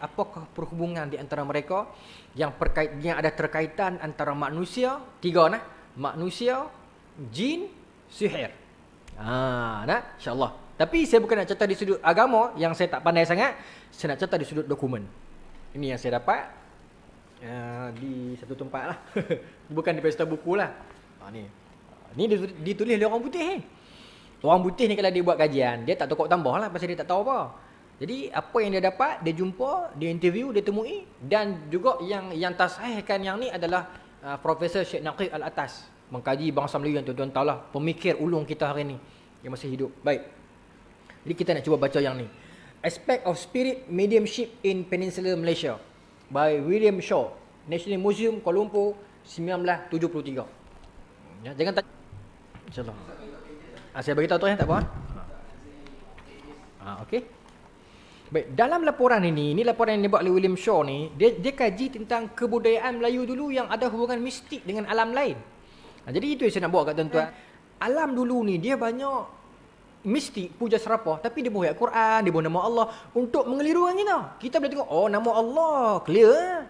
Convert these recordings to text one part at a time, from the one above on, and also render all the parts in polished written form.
apakah perhubungan di antara mereka yang ada terkaitan antara manusia, 3 nah, manusia, jin, sihir. InsyaAllah. Tapi saya bukan nak cerita di sudut agama yang saya tak pandai sangat, saya nak cerita di sudut dokumen. Ini yang saya dapat di satu tempat lah. Bukan di pesta buku lah. Ni ditulis oleh orang putih. Orang putih ni kalau dia buat kajian, dia tak tukar tambah lah pasal dia tak tahu apa. Jadi apa yang dia dapat, dia jumpa, dia interview, dia temui. Dan juga yang tasahihkan yang ni adalah Profesor Syekh Naqib Al-Atas, mengkaji bangsa Melayu yang tuan-tuan tahu lah, pemikir ulung kita hari ni yang masih hidup. Baik. Jadi kita nak cuba baca yang ni. Aspect of Spirit Mediumship in Peninsular Malaysia by William Shaw, National Museum, Kuala Lumpur, 1973. Ya, jangan tak. InsyaAllah. Saya beritahu tu tak apa. Okey. Baik, dalam laporan ini laporan yang dibuat oleh William Shaw ni, dia kaji tentang kebudayaan Melayu dulu yang ada hubungan mistik dengan alam lain. Jadi itu yang saya nak buat kat tuan-tuan. Alam dulu ni dia banyak mistik, puja serapah, tapi dia bawa ayat Quran, dia bawa nama Allah untuk mengelirukan kita. Kita boleh tengok, oh nama Allah, clear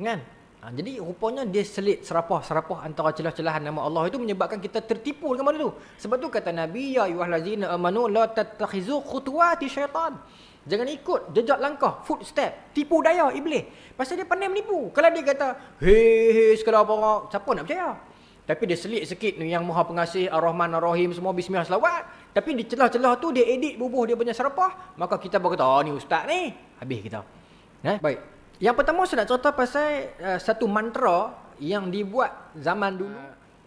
kan? Jadi rupanya dia selit serapah antara celah-celahan nama Allah itu menyebabkan kita tertipu dengan benda tu. Sebab tu kata Nabi, ya ayyuhallazina amanu la tattakhizu khutuwati syaitan. Jangan ikut jejak langkah, footstep, tipu daya iblis. Pasal dia pandai menipu. Kalau dia kata, hei sekali apa, siapa nak percaya? Tapi dia selit sikit ni yang Maha Pengasih, Ar-Rahman, Ar-Rahim, semua bismillah selawat. Tapi di celah-celah tu dia edit bubuh dia punya serapah, maka kita baru kata, oh ni ustaz ni. Habis kita. Baik. Yang pertama saya nak cerita pasal satu mantra yang dibuat zaman dulu.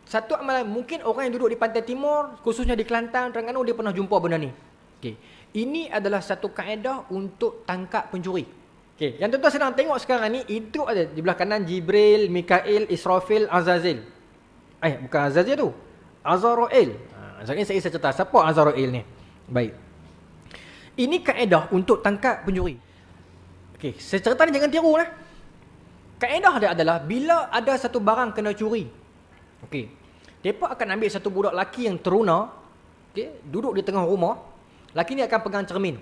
Satu amalan, mungkin orang yang duduk di pantai timur, khususnya di Kelantan, Terengganu, dia pernah jumpa benda ni. Okey. Ini adalah satu kaedah untuk tangkap pencuri. Okey, yang tuan-tuan sedang tengok sekarang ni, itu ada di belah kanan Jibril, Mikail, Israfil, Azazil. Bukan Azazil tu. Azrail. Azrail saya cerita. Siapa Azrail ni? Baik. Ini kaedah untuk tangkap pencuri. Okey, saya cerita ni jangan tiru lah. Kaedah dia adalah bila ada satu barang kena curi. Okey. Depa akan ambil satu budak lelaki yang teruna, okey, duduk di tengah rumah. Lelaki ni akan pegang cermin.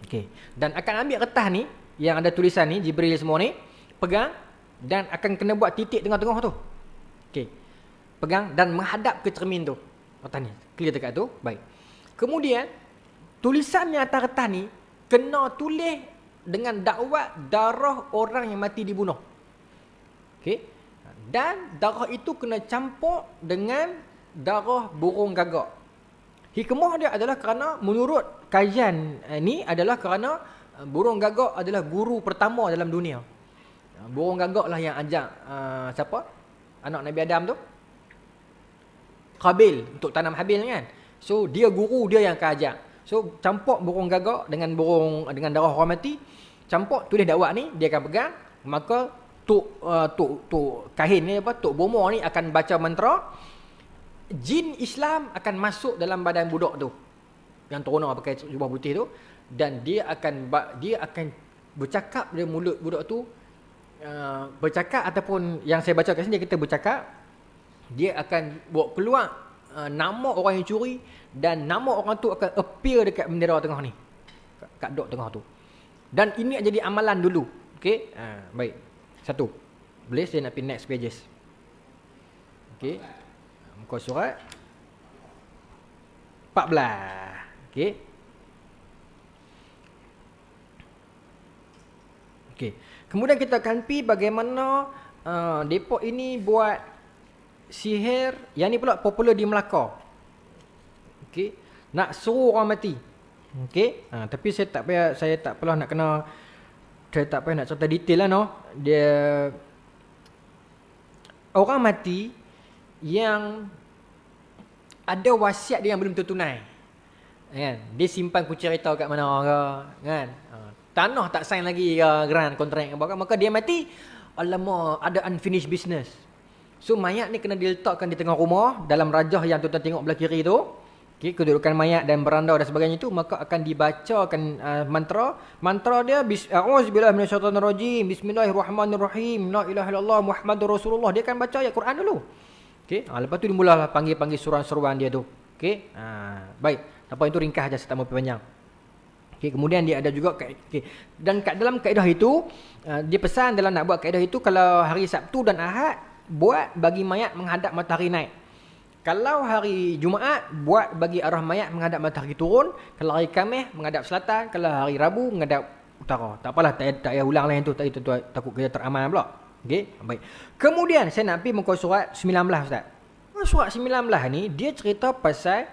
Okey. Dan akan ambil kertas ni yang ada tulisan ni, Jibril semua ni, pegang dan akan kena buat titik tengah-tengah tu. Okey. Pegang dan menghadap ke cermin tu. Kertas ni, clear dekat tu. Baik. Kemudian tulisan yang atas kertas ni kena tulis dengan dakwat darah orang yang mati dibunuh. Okey. Dan darah itu kena campur dengan darah burung gagak. Hikmah dia adalah kerana menurut kajian ni adalah kerana burung gagak adalah guru pertama dalam dunia. Burung gagak lah yang ajak siapa? Anak Nabi Adam tu. Qabil untuk tanam Habil kan. So dia guru dia yang akan ajak. So campur burung gagak dengan darah orang mati, campur tulis dakwat ni, dia akan pegang, maka tok kahin ni apa, tok bomo ni akan baca mantra, jin Islam akan masuk dalam badan budak tu yang terona pakai jubah putih tu, dan dia akan bercakap dari mulut budak tu, bercakap ataupun yang saya baca kat sini dia kata bercakap, dia akan bawa keluar nama orang yang curi dan nama orang tu akan appear dekat bendera tengah ni, kat dot tengah tu. Dan ini jadi amalan dulu. Okey, baik. Satu. Boleh saya nak pergi next pages. Okey. Muka surat 14. Okey. Okey. Kemudian kita akan pergi bagaimana depa ini buat sihir, yang ni pula popular di Melaka. Okey, nak suruh orang mati. Okey, tapi saya tak payah nak cerita detail lah no. Dia orang mati yang ada wasiat dia yang belum tertunai. Kan? Dia simpan kunci kereta kat mana ke, kan? Tanah tak sign lagi grant kontrak apa, maka dia mati, alamak, ada unfinished business. So mayat ni kena diletakkan di tengah rumah dalam rajah yang tuan-tuan tengok belah kiri tu. Okey, kedudukan mayat dan beranda dan sebagainya tu, maka akan dibacakan mantra dia, auzubillahi minasyaitonirrajim, bismillahirrahmanirrahim, la ilaha illallah muhammadur rasulullah. Dia akan baca ayat Quran dulu. Okey, lepas tu dimulalah panggil-panggil seruan-seruan dia tu. Okey, baik. Apa itu ringkas aja, saya tak mau panjang. Okay, kemudian dia ada juga dan kat dalam kaedah itu dia pesan dalam nak buat kaedah itu, kalau hari Sabtu dan Ahad buat bagi mayat menghadap matahari naik. Kalau hari Jumaat buat bagi arwah mayat menghadap matahari turun. Kalau hari Khamis menghadap selatan. Kalau hari Rabu menghadap utara. Tak apalah, tak payah ulang lah yang tu. Takut kita teramal pula. Okey, baik. Kemudian saya nak pergi muka surat 19 Ustaz. Surat 19 ni dia cerita pasal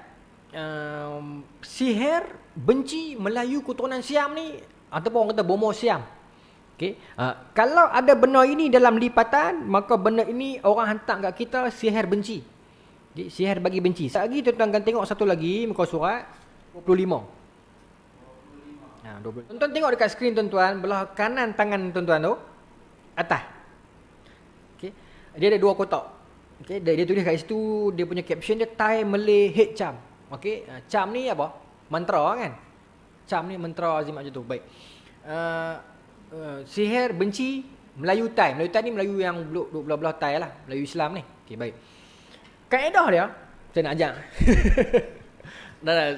sihir benci Melayu keturunan Siam ni, ataupun orang kata bomoh Siam. Okay. Kalau ada benda ini dalam lipatan, maka benda ini orang hantar kat kita sihir benci. Okay. Sihir bagi benci. Sekejap lagi tuan-tuan akan tengok satu lagi muka surat 25. 20. Tuan-tuan tengok dekat skrin tuan-tuan, belah kanan tangan tuan-tuan tu, atas. Okay. Dia ada dua kotak. Okay. Dia tulis kat situ, dia punya caption dia Thai Malay Hate Charm. Okey, charm ni apa? Mantra kan? Charm ni mantra azim macam tu. Baik. Sihir benci Melayu Thai. Melayu Thai ni Melayu yang duduk belah-belah Thai lah. Melayu Islam ni. Okey, baik. Kaedah dia, saya nak ajak.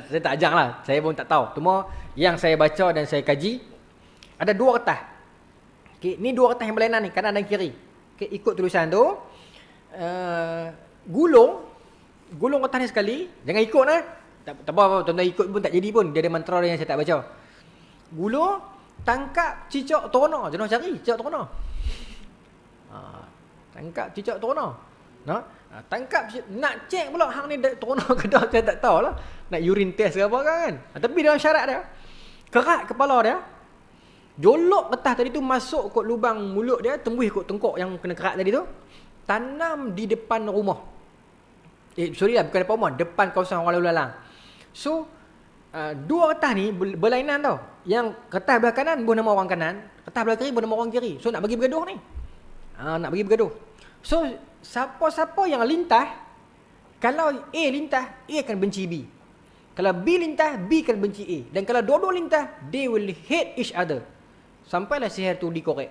Saya tak ajak lah. Saya pun tak tahu. Cuma yang saya baca dan saya kaji, ada dua kertas. Okey, ni dua kertas yang berlainan ni, kanan dan kiri. Okey, ikut tulisan tu. Gulung kertas ni sekali. Jangan ikut lah. Tak apa, tuan-tuan ikut pun tak jadi pun. Dia ada mantra yang saya tak baca. Gulung, tangkap cicak terona. Jangan cari cicak terona. Tangkap cicak terona. Tangkap, nak cek pula hang ni terona ke dah, saya tak tahu lah. Nak urine test ke apa kan. Tapi dalam syarat dia, kerat kepala dia, jolok kertas tadi tu masuk kot lubang mulut dia, tembus kot tengkok yang kena kerat tadi tu, tanam di depan rumah. Sorry lah, bukan depan rumah, depan kawasan orang lalu lalang. So, dua kertas ni berlainan tau. Yang kertas belah kanan buah nama orang kanan, kertas belah kiri buah nama orang kiri. So, nak bagi bergaduh ni. Nak bagi bergaduh. So, siapa-siapa yang lintas, kalau A lintas, A akan benci B. Kalau B lintas, B akan benci A. Dan kalau dua-dua lintas, they will hate each other. Sampailah sihir tu dikorek.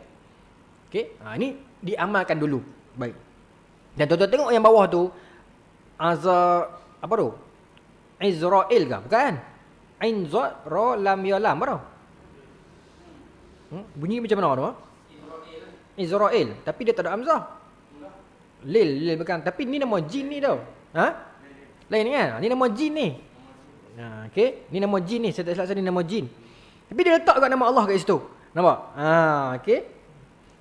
Okay? Ini diamalkan dulu. Baik. Dan tuan-tuan tengok yang bawah tu, apa tu? Izrail ke? Bukan? Ra lam ya lam apa tu? Bunyi macam mana tu? Izrail. Tapi dia tak ada hamzah. Lil bukan. Tapi ni nama jin ni tau. Lain kan? Ni nama jin ni. Okey. Ni nama jin ni. Saya tak salah ni nama jin. Tapi dia letak kat nama Allah kat situ. Nampak? Okey.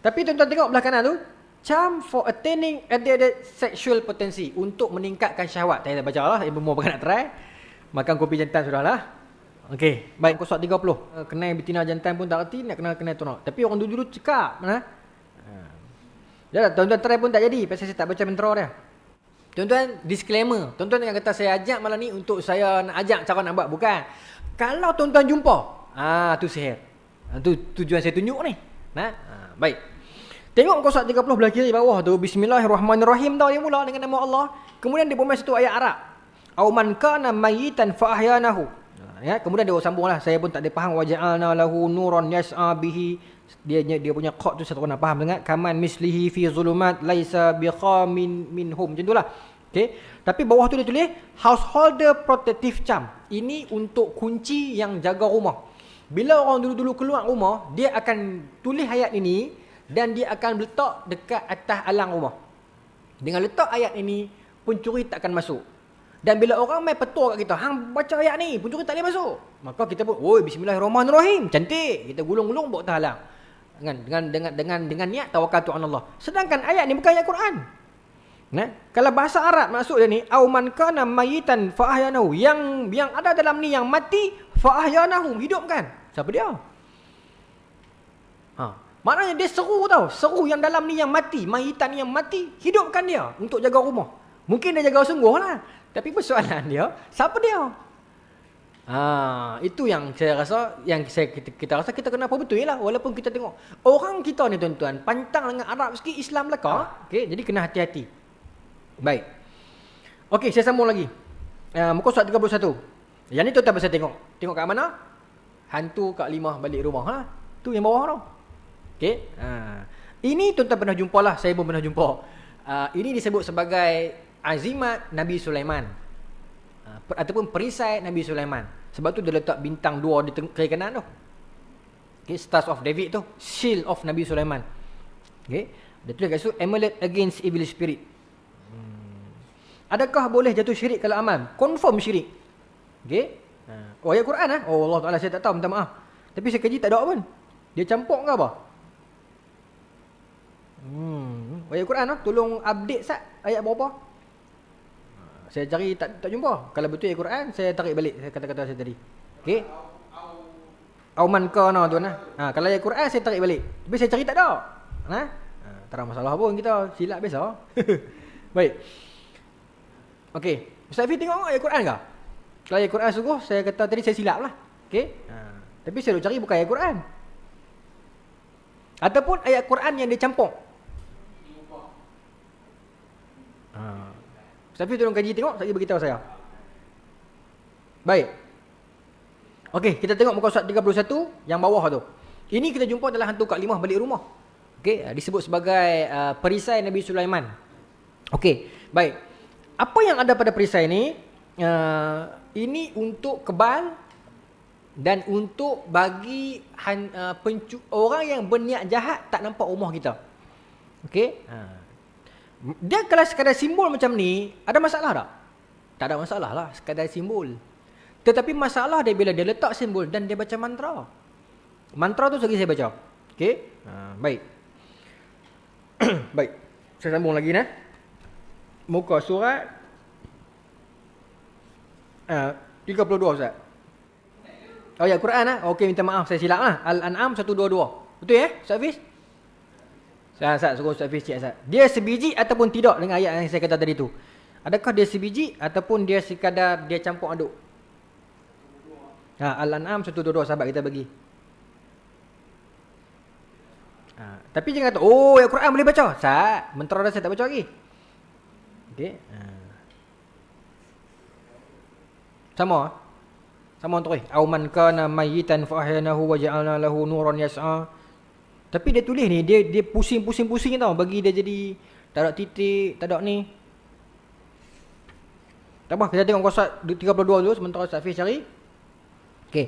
Tapi tuan-tuan tengok belah kanan tu, charm for attaining added sexual potency, untuk meningkatkan syahwat. Saya tak baca lah, ibu mau nak try. Makan kopi jantan sudahlah. Okey, baik, kosok 30. Kenal betina jantan pun tak erti, nak kenal tu nak. Tapi orang dulu cakap, dah tuan-tuan try pun tak jadi, pasal saya tak baca mantra dia. Tuan-tuan, disclaimer. Tuan-tuan jangan kata saya ajak malam ni untuk saya nak ajak cara nak buat, bukan. Kalau tuan-tuan jumpa, tu sihir. Tu tujuan saya tunjuk ni. Baik. Tengok muka surat 30 belah kiri bawah tu, Bismillahirrahmanirrahim tau dia mula dengan nama Allah. Kemudian dia bermain satu ayat Arab. Au man kana mayitan fa ahyanahu. Ya, kemudian dia sambunglah, saya pun tak ada faham, waja'alna lahu nuran yas'a bihi. Dia punya qad tu saya tak pernah faham sangat. Kaman mislihi fi zulumat laisa biqamin minhum. Macam itulah. Okey. Tapi bawah tu dia tulis householder protective charm. Ini untuk kunci yang jaga rumah. Bila orang dulu-dulu keluar rumah, dia akan tulis ayat ini dan dia akan letak dekat atas alang rumah. Dengan letak ayat ini, pencuri tak akan masuk. Dan bila orang main petua kat kita, hang baca ayat ni, pencuri tak boleh masuk. Maka kita pun, oi, bismillahirrahmanirrahim, cantik. Kita gulung-gulung bawa atas halang. Dengan niat tawakkaltu ala Allah. Sedangkan ayat ni bukan ayat Quran. Kalau bahasa Arab maksud dia ni, au man kana mayitan fa ahyanahu, yang ada dalam ni yang mati, fa ahyanahu, hidupkan. Siapa dia? Maknanya dia seru yang dalam ni yang mati, mayitan yang mati, hidupkan dia untuk jaga rumah. Mungkin dia jaga sungguh lah, tapi persoalan dia, siapa dia? Itu yang saya rasa, kita rasa kita kena apa betul lah. Walaupun kita tengok orang kita ni tuan-tuan, pantang dengan Arab sikit, Islam belaka. Okay, jadi kena hati-hati. Baik. Okey, saya sambung lagi. Muka surat 31. Yang ni tuan-tuan pasal tengok. Tengok kat mana? Hantu Kak Limah balik rumah. Tu yang bawah tu. Okey. Ini tuan-tuan pernah jumpa lah. Saya pun pernah jumpa. Ini disebut sebagai azimat Nabi Sulaiman. Ataupun perisai Nabi Sulaiman. Sebab tu dia letak bintang 2 di kiri kanan tu. Okay, Stars of David tu, Shield of Nabi Sulaiman. Okay, dia tulis kat situ, amulet against evil spirit. Adakah boleh jatuh syirik kalau amal? Confirm syirik. Okay. Oh, ayat Quran Oh, Allah Ta'ala saya tak tahu, minta maaf. Tapi saya kaji tak ada pun. Dia campur ke apa? Ayat Quran tolong update sat ayat berapa? Saya cari tak jumpa. Kalau betul ayat Quran, saya tarik balik kata-kata saya tadi. Okey. Auman kana tu kalau ayat Quran saya tarik balik. Tapi saya cari tak ada. Tak ada masalah pun, kita silap biasa. Baik. Okey. Ustaz Fi tengok ayat Quran ke? Kalau ayat Quran sungguh saya kata tadi saya silap lah. Okey. Tapi saya nak cari bukan ayat Quran. Ataupun ayat Quran yang dia campur. Ustaz Fi tolong kaji tengok, saya beritahu saya. Baik. Okey, kita tengok muka surat 31 yang bawah tu. Ini kita jumpa adalah hantu Kak Limah balik rumah. Okey, disebut sebagai perisai Nabi Sulaiman. Okey, baik. Apa yang ada pada perisai ni? Ini untuk kebal dan untuk bagi orang yang berniat jahat tak nampak rumah kita. Okey? Dia kalau sekadar simbol macam ni, ada masalah tak? Tak ada masalah lah, sekadar simbol. Tetapi masalah dia bila dia letak simbol dan dia baca mantra. Mantra tu lagi saya baca. Okey? Baik. Baik. Saya sambung lagi muka surat 32 Ustaz. Oh ya, Quran Okey, minta maaf saya silap Al-An'am 122. Betul Ustaz Hafiz? Ustaz suruh Ustaz Hafiz cek Ustaz. Dia sebiji ataupun tidak dengan ayat yang saya kata tadi tu? Adakah dia sebiji ataupun dia sekadar dia campur aduk? Al-An'am 122 sahabat kita bagi. Tapi jangan kata, oh ayat Quran boleh baca. Ustaz, mentera dah saya tak baca lagi. Okey. Sama tu auman kana mayitan fa ahyanahu wa ja'alna lahu nuran yas'a. Tapi dia tulis ni dia pusing tau, bagi dia jadi tak ada titik, tak ada ni. Tak apa, kita tengok kuasa 32 dulu sementara Ustaz Hafiz cari. Okey.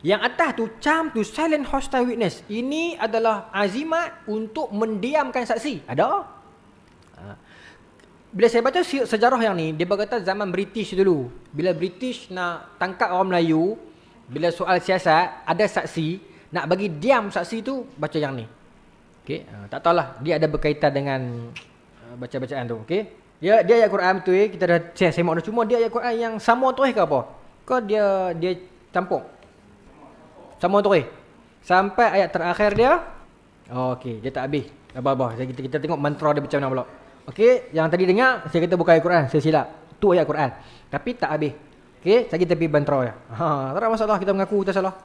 Yang atas tu charm to silent hostile witness. Ini adalah azimat untuk mendiamkan saksi. Ada? Bila saya baca sejarah yang ni, dia berkata zaman British dulu. Bila British nak tangkap orang Melayu, bila soal siasat, ada saksi, nak bagi diam saksi tu, baca yang ni. Okey, tak tahulah dia ada berkaitan dengan baca-bacaan tu. Okey. Dia ayat Quran betul kita dah share semak dah, cuma dia ayat Quran yang sama terus ke apa? Ke dia campur? Sama terus. Sampai ayat terakhir dia. Okey, dia tak habis. Apa-apa. Kita tengok mantra dia macam mana pula. Okey, yang tadi dengar saya kata bukan ayat Quran, saya silap. Tu ayat Quran. Tapi tak habis. Okey, saya tepi mantra dia. Tak ada masalah kita mengaku kita salah.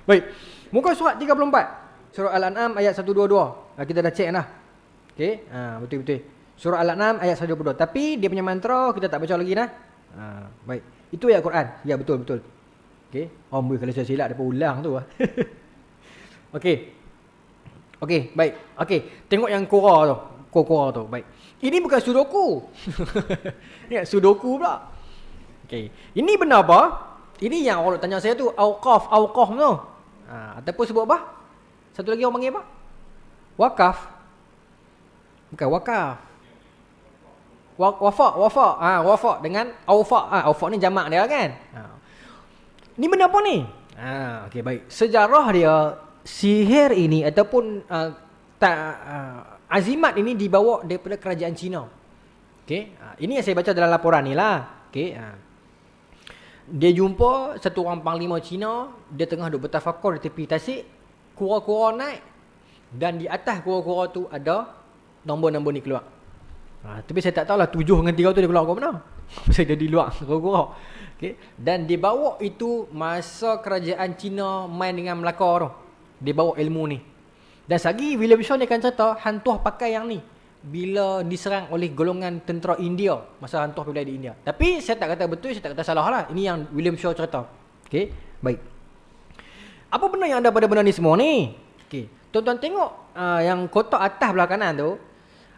Baik. Muka surat 34. Surah Al-An'am ayat 122. Kita dah check dah. Okey, betul-betul. Surah Al-An'am ayat 122. Tapi dia punya mantra kita tak baca lagi baik. Itu ayat Quran. Ya, betul-betul. Okey. Kalau saya silap depa ulang tu. Okey. Okey, baik. Okey, tengok yang Quran tu. Quran tu. Baik. Ini bukan sudoku. Ya, sudoku pula. Okey. Ini benda apa? Ini yang orang tanya saya tu, auqaf tu. Ataupun sebut apa? Satu lagi orang panggil apa? Wakaf. Bukan wakaf. Wafak. Wafak dengan aufak. Aufak ni jamak dia kan? Ni benda apa ni? Okey, baik. Sejarah dia, sihir ini ataupun azimat ini dibawa daripada kerajaan Cina. Okey, ini yang saya baca dalam laporan ni lah. Okey, dia jumpa satu orang panglima Cina, dia tengah duduk bertafakur di tepi tasik, kura-kura naik dan di atas kura-kura tu ada nombor-nombor ni keluar. Tapi saya tak tahulah 7 dengan 3 tu dia keluar ke mana. Saya jadi luar kura-kura. Okey, dan dia bawa itu masa kerajaan Cina main dengan Melaka tu. Dia bawa ilmu ni. Dan lagi William Shaw ni akan cerita hantuah pakai yang ni bila diserang oleh golongan tentera India masa hantuah pergi di India. Tapi saya tak kata betul, saya tak kata salah lah. Ini yang William Shaw cerita. Okey, baik. Apa benda yang ada pada benda ni semua ni? Okey, tuan-tuan tengok yang kotak atas belah kanan tu,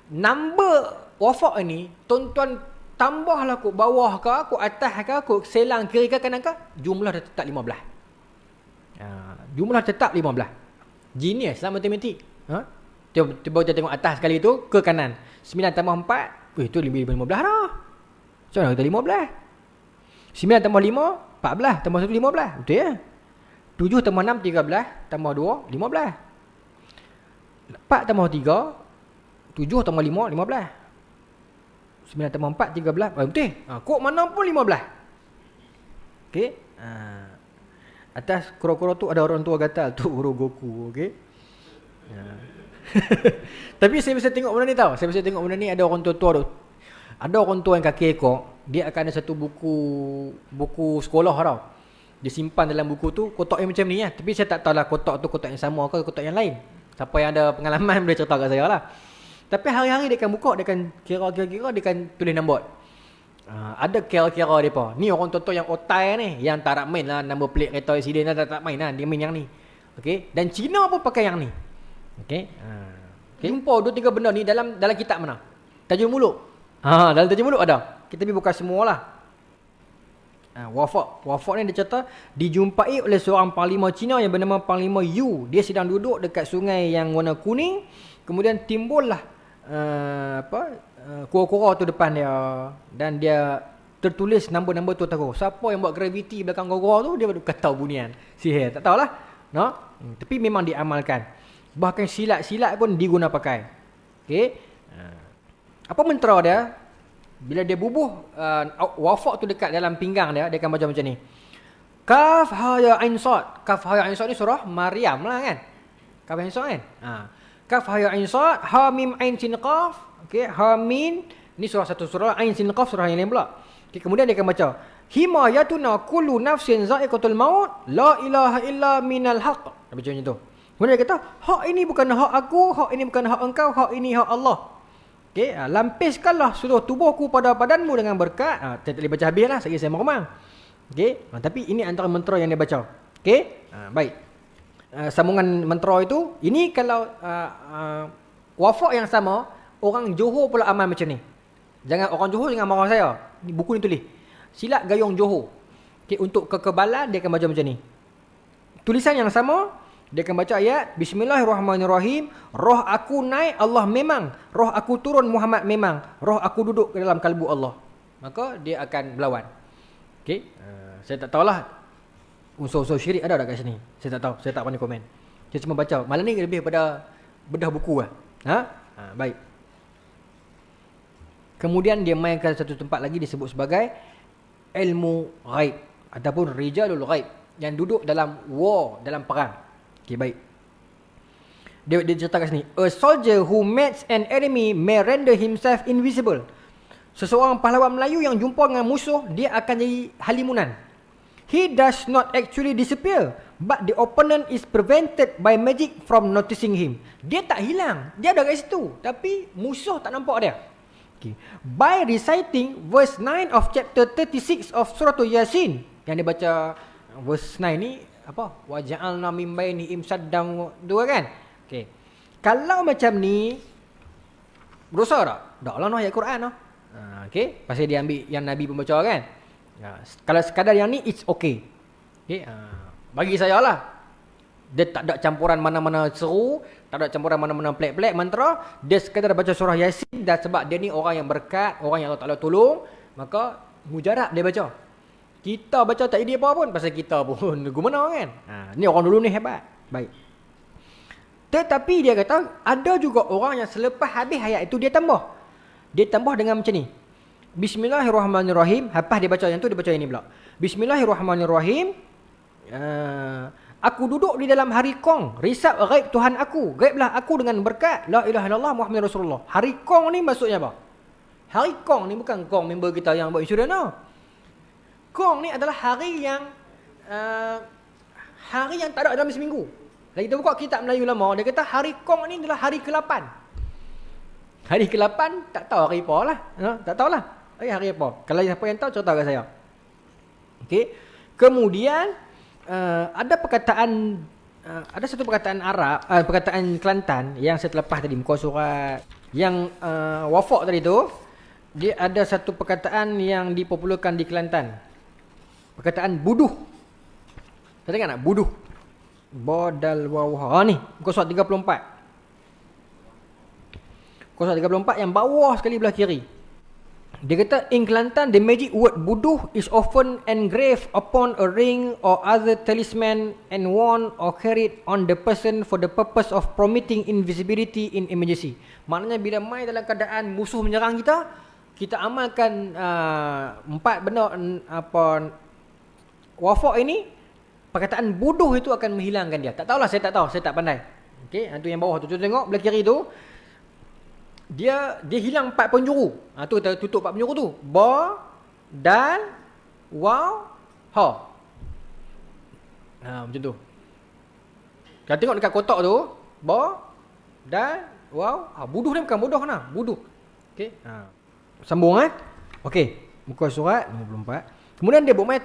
number wafak ini, tuan-tuan tambahlah kot bawah ke, kot atas ke, kot selang kiri ke kanan ke, jumlah dah tetap 15. Jumlah tetap 15. Genius lah matematik. Tiba-tiba kita tengok atas sekali tu ke kanan. 9 tambah 4, itu lebih 15 dah. So mana kita 15? 9 tambah 5, 14 tambah 1 15. Betul ya? 7 tambah 6 13 tambah 2 15. 4 tambah 3, 7 tambah 5 15. 9 tambah 4 13. Betul. Kok mana pun 15. Okey. Atas kura-kura tu ada orang tua gatal tu huruf Goku, okey. Tapi saya bisa tengok benda ni tau. Saya bisa tengok benda ni ada orang tua-tua tu. Ada orang tua yang kaki ekor, dia akan ada satu buku sekolah tau. Dia simpan dalam buku tu kotak yang macam ni lah. Tapi saya tak tahulah kotak tu kotak yang sama ke kotak yang lain. Siapa yang ada pengalaman boleh cerita kat saya lah. Tapi hari-hari dia akan buka, dia akan kira-kira, dia akan tulis nombor. Ada kira-kira mereka. Ni orang tua-tua yang otai ni, yang tak nak main lah nombor plate kereta accident lah, tak main lah. Dia main yang ni. Okay? Dan Cina pun pakai yang ni. Okay? Jumpa 2-3 benda ni dalam kitab mana? Tajuk Muluk. Dalam Tajuk Muluk ada. Kita pergi buka semualah. Wafak ni dia cerita dijumpai oleh seorang panglima Cina yang bernama Panglima Yu. Dia sedang duduk dekat sungai yang warna kuning. Kemudian timbullah kura-kura tu depan dia, dan dia tertulis nombor-nombor tu tahu. Siapa yang buat graviti belakang kura-kura tu, dia kata bunian sihir, tak tahulah. Tapi memang diamalkan. Bahkan silat-silat pun diguna pakai. Okey. Apa mentera dia? Bila dia bubuh wafak tu dekat dalam pinggang dia akan baca macam ni. Kaf ha ya ain sad. Kaf ha ya ain sad ni surah Maryam lah kan. Kaf ha ya ain sad kan? Kaf ha ya ain sad, ha mim ain sin qaf. Okey, ha min ni satu surah, ain sin qaf surah yang lain pula. Okey, kemudian dia akan baca himayatuna kullu nafsin za'iqatul maut, la ilaha illa minal haq. Baca macam tu. Kemudian dia kata, hak ini bukan hak aku, hak ini bukan hak engkau, hak ini hak Allah. Okey, lampiskanlah seluruh tubuhku pada badanmu dengan berkat. Saya tak boleh baca habis lah, saya meremang. Okey, tapi ini antara mentera yang dia baca. Okey, baik. Sambungan mentera itu, ini kalau wafak yang sama, orang Johor pula amal macam ni. Orang Johor jangan marah saya. Ni buku ni tulis. Silat gayung Johor. Okay, untuk kekebalan dia akan baca macam ni. Tulisan yang sama, dia akan baca ayat Bismillahirrahmanirrahim. Roh aku naik Allah memang, roh aku turun Muhammad memang, roh aku duduk ke dalam kalbu Allah. Maka dia akan berlawan. Okey, saya tak tahulah unsur-unsur syirik ada tak kat sini. Saya tak tahu, saya tak pandai komen. Saya cuma baca. Malam ni lebih pada bedah buku lah. Baik. Kemudian dia mainkan satu tempat lagi disebut sebagai ilmu ghaib ataupun rijalul ghaib, yang duduk dalam war, dalam perang. Okey, baik. Dia cerita kat sini. A soldier who meets an enemy may render himself invisible. Seseorang pahlawan Melayu yang jumpa dengan musuh, dia akan jadi halimunan. He does not actually disappear, but the opponent is prevented by magic from noticing him. Dia tak hilang, dia ada kat situ, tapi musuh tak nampak dia. Okay. By reciting verse 9 of chapter 36 of surah Yasin, yang dia baca verse 9 ni apa? Wa ja'alna min bainihim saddan, dua kan? Okey. Kalau macam ni berdosa tak? Taklah ayat Quran noh. Okey, pasal dia ambil yang Nabi pembaca kan? Kalau sekadar yang ni it's okay. Okay, bagi saya lah, dia tak ada campuran mana-mana seru, tak ada campuran mana-mana pelik-pelik mantra. Dia sekadar baca surah Yasin, dan sebab dia ni orang yang berkat, orang yang Allah Ta'ala tolong, maka mujarab dia baca. Kita baca tak jadi apa pun, pasal kita pun gimana kan. Ni orang dulu ni hebat. Baik. Tetapi dia kata ada juga orang yang selepas habis ayat itu dia tambah. Dia tambah dengan macam ni. Bismillahirrahmanirrahim. Lepas dia baca yang tu, dia baca yang ni pula. Bismillahirrahmanirrahim. Aku duduk di dalam hari kong, risab ghaib Tuhan aku. Ghaiblah aku dengan berkat la ilaha illallah Muhammad Rasulullah. Hari kong ni maksudnya apa? Hari kong ni bukan kong member kita yang buat insurans no. Kong ni adalah hari yang tak ada dalam seminggu. Kalau kita buka kitab Melayu lama, dia kata hari kong ni adalah hari ke-8. Hari ke-8 tak tahu hari apa lah. Tak tahulah. Hari apa? Kalau siapa yang tahu, cerita kat saya. Okey. Kemudian ada perkataan, ada satu perkataan Arab, perkataan Kelantan yang saya terlepas tadi muka surat yang wafak tadi tu. dia ada satu perkataan yang dipopularkan di Kelantan. Perkataan buduh. Saya tengok nak? Buduh. Bodal waw ha. Ni, muka surat 34. Muka surat 34 yang bawah sekali belah kiri. Dia kata, in Kelantan, the magic word buduh is often engraved upon a ring or other talisman and worn or carried on the person for the purpose of promoting invisibility in emergency. Maknanya bila mai dalam keadaan musuh menyerang kita, kita amalkan 4 benda wafak ini, perkataan buduh itu akan menghilangkan dia. Tak tahulah, saya tak tahu, saya tak pandai. Okey, itu yang bawah tu. Cuba tengok belah kiri tu. Dia hilang 4 penjuru. Tu kita tutup 4 penjuru tu. Ba, dal, waw, ha. Macam tu. Kita tengok dekat kotak tu, ba, dal, waw, ha. Buduh ni bukan bodoh nah, buduh. Okey. Sambung Okey, muka surat 54. Kemudian dia buat